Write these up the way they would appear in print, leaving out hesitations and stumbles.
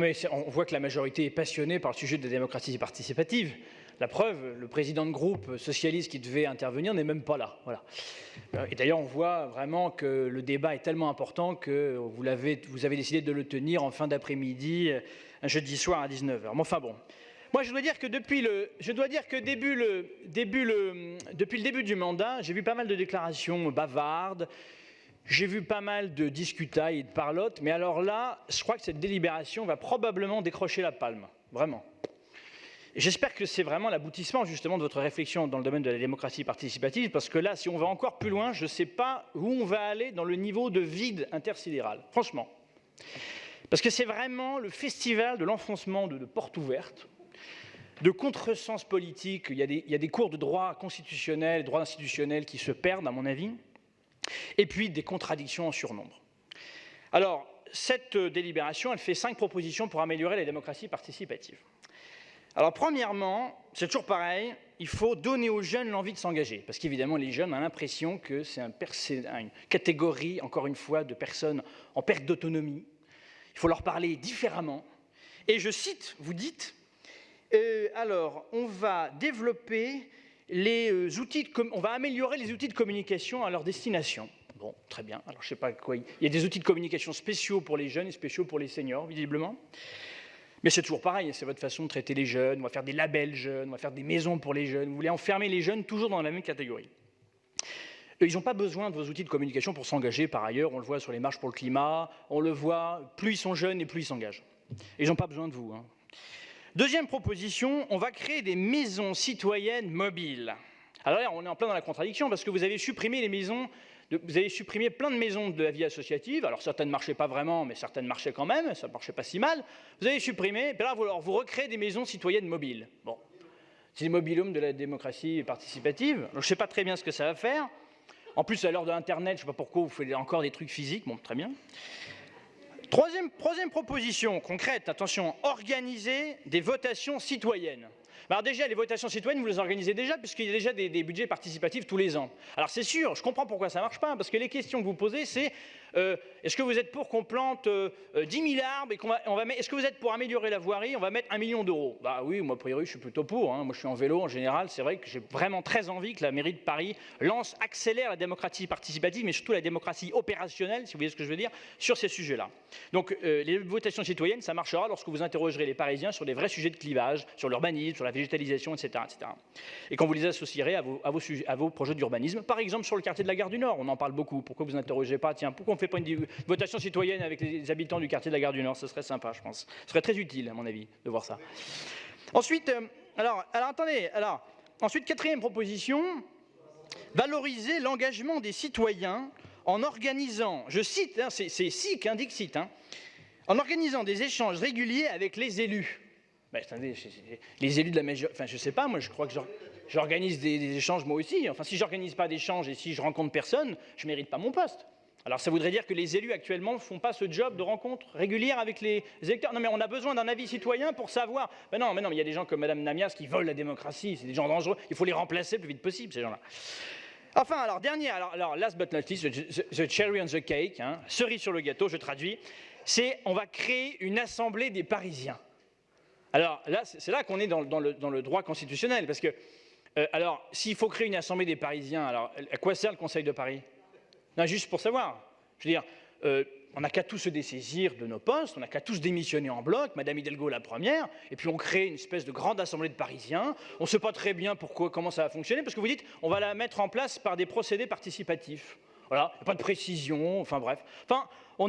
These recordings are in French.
Mais on voit que la majorité est passionnée par le sujet de la démocratie participative. La preuve, le président de groupe socialiste qui devait intervenir n'est même pas là. Voilà. Et d'ailleurs, on voit vraiment que le débat est tellement important que vous avez décidé de le tenir en fin d'après-midi, un jeudi soir à 19h. Mais enfin bon. Moi, je dois dire que depuis le début du mandat, j'ai vu pas mal de déclarations bavardes. J'ai vu pas mal de discutailles et de parlottes, mais alors là, je crois que cette délibération va probablement décrocher la palme, vraiment. J'espère que c'est vraiment l'aboutissement justement de votre réflexion dans le domaine de la démocratie participative, parce que là, si on va encore plus loin, je ne sais pas où on va aller dans le niveau de vide intersidéral, franchement. Parce que c'est vraiment le festival de l'enfoncement de portes ouvertes, de contresens politique. Il y a des cours de droit constitutionnel, droit institutionnel qui se perdent, à mon avis. Et puis des contradictions en surnombre. Alors, cette délibération, elle fait 5 propositions pour améliorer la démocratie participative. Alors, premièrement, c'est toujours pareil, il faut donner aux jeunes l'envie de s'engager, parce qu'évidemment, les jeunes ont l'impression que c'est une catégorie, encore une fois, de personnes en perte d'autonomie. Il faut leur parler différemment. Et je cite, vous dites, alors, on va développer on va améliorer les outils de communication à leur destination. Bon, très bien. Alors, je ne sais pas quoi. Il y a des outils de communication spéciaux pour les jeunes et spéciaux pour les seniors, visiblement. Mais c'est toujours pareil, c'est votre façon de traiter les jeunes. On va faire des labels jeunes, on va faire des maisons pour les jeunes. Vous voulez enfermer les jeunes toujours dans la même catégorie. Ils n'ont pas besoin de vos outils de communication pour s'engager, par ailleurs. On le voit sur les marches pour le climat. On le voit, plus ils sont jeunes et plus ils s'engagent. Ils n'ont pas besoin de vous. Hein. Deuxième proposition, on va créer des maisons citoyennes mobiles. Alors là, on est en plein dans la contradiction parce que vous avez supprimé plein de maisons de la vie associative. Alors certaines ne marchaient pas vraiment, mais certaines marchaient quand même, ça ne marchait pas si mal. Vous avez supprimé, et puis là, vous recréez des maisons citoyennes mobiles. Bon, c'est le mobilhome de la démocratie participative. Alors, je ne sais pas très bien ce que ça va faire. En plus, à l'heure de l'Internet, je ne sais pas pourquoi vous faites encore des trucs physiques. Bon, très bien. Troisième proposition concrète, attention, organiser des votations citoyennes. Alors déjà, les votations citoyennes, vous les organisez déjà, puisqu'il y a déjà des budgets participatifs tous les ans. Alors c'est sûr, je comprends pourquoi ça ne marche pas, parce que les questions que vous posez, c'est est-ce que vous êtes pour qu'on plante 10 000 arbres et est-ce que vous êtes pour améliorer la voirie, on va mettre 1 million d'euros. Bah oui, moi a priori, je suis plutôt pour. Hein. Moi, je suis en vélo en général. C'est vrai que j'ai vraiment très envie que la mairie de Paris accélère la démocratie participative, mais surtout la démocratie opérationnelle, si vous voyez ce que je veux dire, sur ces sujets-là. Donc les votations citoyennes, ça marchera lorsque vous interrogerez les Parisiens sur des vrais sujets de clivage, sur l'urbanisme, sur la végétalisation, etc., etc. Et quand vous les associerez à vos projets d'urbanisme, par exemple sur le quartier de la Gare du Nord, on en parle beaucoup. Pourquoi vous n'interrogez pas, tiens, pourquoi on ne fait pas une votation citoyenne avec les habitants du quartier de la Gare du Nord? Ce serait sympa, je pense. Ce serait très utile, à mon avis, de voir ça. Ensuite, ensuite, quatrième proposition, valoriser l'engagement des citoyens en organisant, je cite, hein, c'est SIC, hein, Dixit, hein, en organisant des échanges réguliers avec les élus. Ben, attendez, les élus de la majorité, enfin je ne sais pas, moi je crois que j'organise des échanges moi aussi. Enfin si je n'organise pas d'échanges et si je rencontre personne, je ne mérite pas mon poste. Alors ça voudrait dire que les élus actuellement ne font pas ce job de rencontre régulière avec les électeurs. Non mais on a besoin d'un avis citoyen pour savoir. Mais non, mais il y a des gens comme Madame Namias qui volent la démocratie, c'est des gens dangereux, il faut les remplacer le plus vite possible ces gens-là. Enfin, alors, dernier, last but not least, the cherry on the cake, hein, cerise sur le gâteau, je traduis, c'est on va créer une assemblée des Parisiens. Alors là, c'est là qu'on est dans le droit constitutionnel, parce que, alors, s'il faut créer une assemblée des Parisiens, alors à quoi sert le Conseil de Paris? Non, juste pour savoir. Je veux dire, on n'a qu'à tous se dessaisir de nos postes, on n'a qu'à tous démissionner en bloc, Madame Hidalgo la première, et puis on crée une espèce de grande assemblée de Parisiens. On ne sait pas très bien comment ça va fonctionner, parce que vous dites, on va la mettre en place par des procédés participatifs. Voilà, il n'y a pas de précision, enfin bref. Enfin, on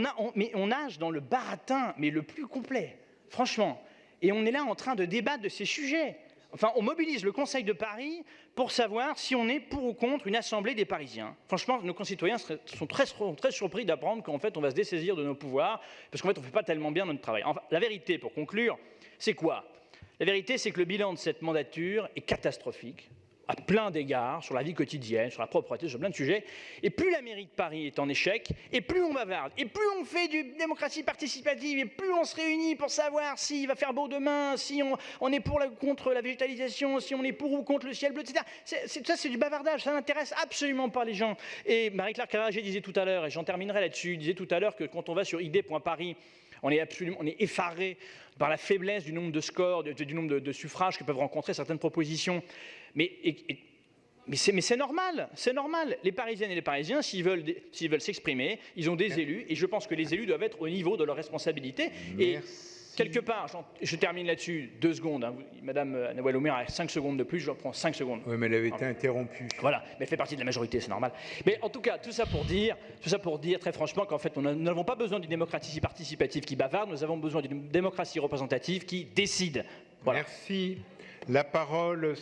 nage dans le baratin, mais le plus complet, franchement. Et on est là en train de débattre de ces sujets. Enfin, on mobilise le Conseil de Paris pour savoir si on est pour ou contre une assemblée des Parisiens. Franchement, nos concitoyens sont très surpris d'apprendre qu'en fait, on va se dessaisir de nos pouvoirs, parce qu'en fait, on ne fait pas tellement bien notre travail. Enfin, la vérité, pour conclure, c'est quoi? La vérité, c'est que le bilan de cette mandature est catastrophique, à plein d'égards, sur la vie quotidienne, sur la propreté, sur plein de sujets. Et plus la mairie de Paris est en échec, et plus on bavarde, et plus on fait du démocratie participative, et plus on se réunit pour savoir s'il va faire beau demain, si on est pour contre la végétalisation, si on est pour ou contre le ciel bleu, etc. Ça, c'est du bavardage, ça n'intéresse absolument pas les gens. Et Marie-Claire Carragé disait tout à l'heure, et j'en terminerai là-dessus, disait tout à l'heure que quand on va sur id.paris, On est effaré par la faiblesse du nombre de scores, du nombre de suffrages que peuvent rencontrer certaines propositions. Mais c'est normal, c'est normal. Les Parisiennes et les Parisiens, s'ils veulent s'exprimer, ils ont des élus, et je pense que les élus doivent être au niveau de leurs responsabilités. Et quelque part, je termine là-dessus, 2 secondes. Hein. Madame Nawal Oumar a 5 secondes de plus, je reprends 5 secondes. Oui, mais elle avait été interrompue. Voilà, mais elle fait partie de la majorité, c'est normal. Mais en tout cas, tout ça pour dire très franchement qu'en fait, nous n'avons pas besoin d'une démocratie participative qui bavarde, nous avons besoin d'une démocratie représentative qui décide. Voilà. Merci. La parole